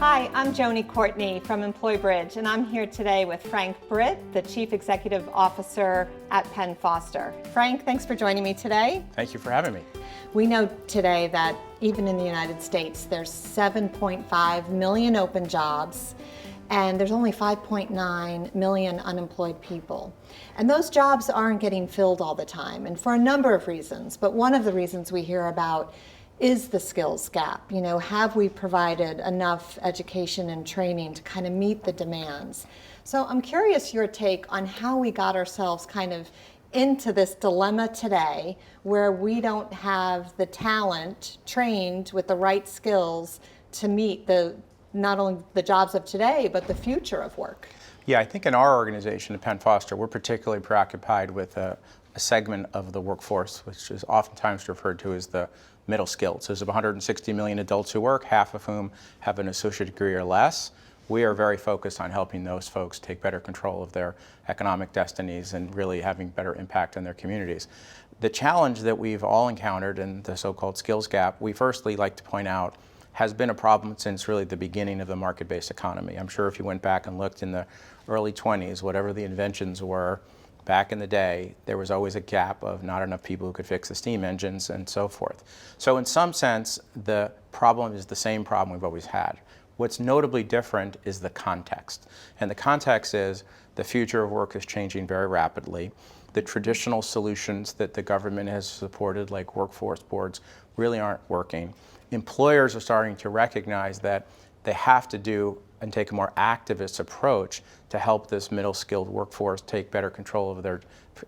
Hi, I'm Joni Courtney from EmployBridge, and I'm here today with Frank Britt, the Chief Executive Officer at Penn Foster. Frank, thanks for joining me today. Thank you for having me. We know today that even in the United States, there's 7.5 million open jobs, and there's only 5.9 million unemployed people. And those jobs aren't getting filled all the time, and for a number of reasons. But one of the reasons we hear about is the skills gap. You know, have we provided enough education and training to kind of meet the demands? So I'm curious your take on how we got ourselves kind of into this dilemma today where we don't have the talent trained with the right skills to meet not only the jobs of today, but the future of work. Yeah, I think in our organization at Penn Foster, we're particularly preoccupied with a segment of the workforce, which is oftentimes referred to as the middle skilled. So there's 160 million adults who work, half of whom have an associate degree or less. We are very focused on helping those folks take better control of their economic destinies and really having better impact in their communities. The challenge that we've all encountered in the so-called skills gap, we firstly like to point out, has been a problem since really the beginning of the market-based economy. I'm sure if you went back and looked in the early 20s, whatever the inventions were, back in the day, there was always a gap of not enough people who could fix the steam engines and so forth. So in some sense, the problem is the same problem we've always had. What's notably different is the context. And the context is the future of work is changing very rapidly. The traditional solutions that the government has supported, like workforce boards, really aren't working. Employers are starting to recognize that they have to do and take a more activist approach to help this middle skilled workforce take better control of their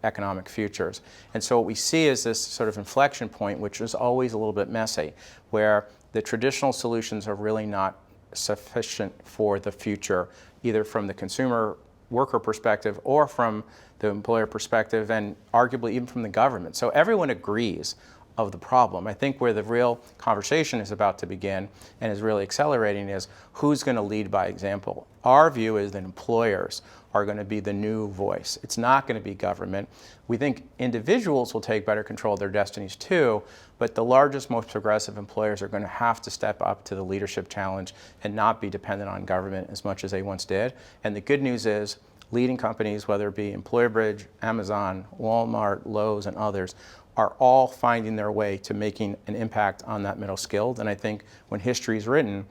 economic futures. And so what we see is this sort of inflection point, which is always a little bit messy, where the traditional solutions are really not sufficient for the future, either from the consumer worker perspective or from the employer perspective, and arguably even from the government. So everyone agrees of the problem. I think where the real conversation is about to begin and is really accelerating is who's going to lead by example. Our view is that employers are going to be the new voice. It's not going to be government. We think individuals will take better control of their destinies too, but the largest, most progressive employers are going to have to step up to the leadership challenge and not be dependent on government as much as they once did. And the good news is leading companies, whether it be EmployBridge, Amazon, Walmart, Lowe's, and others, are all finding their way to making an impact on that middle skilled. And I think when history is written,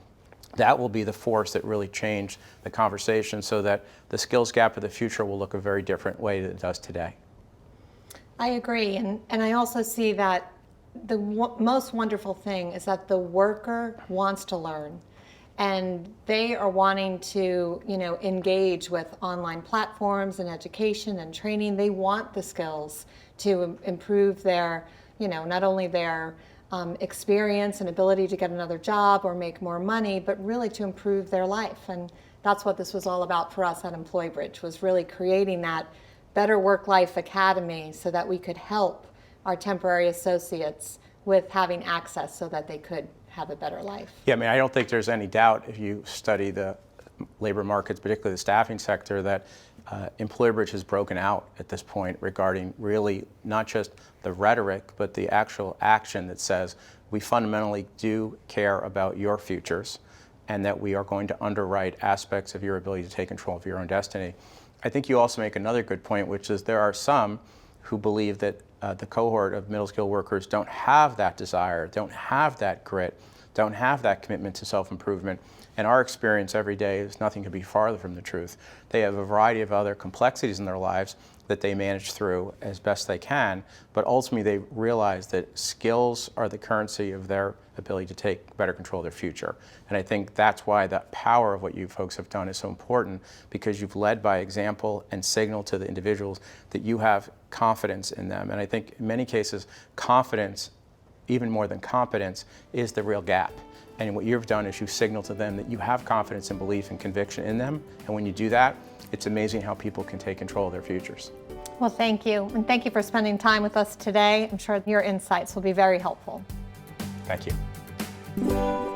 that will be the force that really changed the conversation so that the skills gap of the future will look a very different way than it does today. I agree, and I also see that the most wonderful thing is that the worker wants to learn. And they are wanting to, engage with online platforms and education and training. They want the skills to improve their, not only their experience and ability to get another job or make more money, but really to improve their life. And that's what this was all about for us at EmployBridge, was really creating that Better Work-Life Academy so that we could help our temporary associates with having access so that they could have a better life. Yeah, I mean, I don't think there's any doubt if you study the labor markets, particularly the staffing sector, that EmployBridge has broken out at this point regarding really not just the rhetoric, but the actual action that says we fundamentally do care about your futures and that we are going to underwrite aspects of your ability to take control of your own destiny. I think you also make another good point, which is there are some who believe that the cohort of middle skilled workers don't have that desire, don't have that grit, don't have that commitment to self-improvement. And our experience every day is nothing could be farther from the truth. They have a variety of other complexities in their lives that they manage through as best they can, but ultimately they realize that skills are the currency of their ability to take better control of their future. And I think that's why the power of what you folks have done is so important, because you've led by example and signaled to the individuals that you have confidence in them. And I think in many cases, confidence, even more than competence, is the real gap. And what you've done is you signal to them that you have confidence and belief and conviction in them. And when you do that, it's amazing how people can take control of their futures. Well, thank you. And thank you for spending time with us today. I'm sure your insights will be very helpful. Thank you.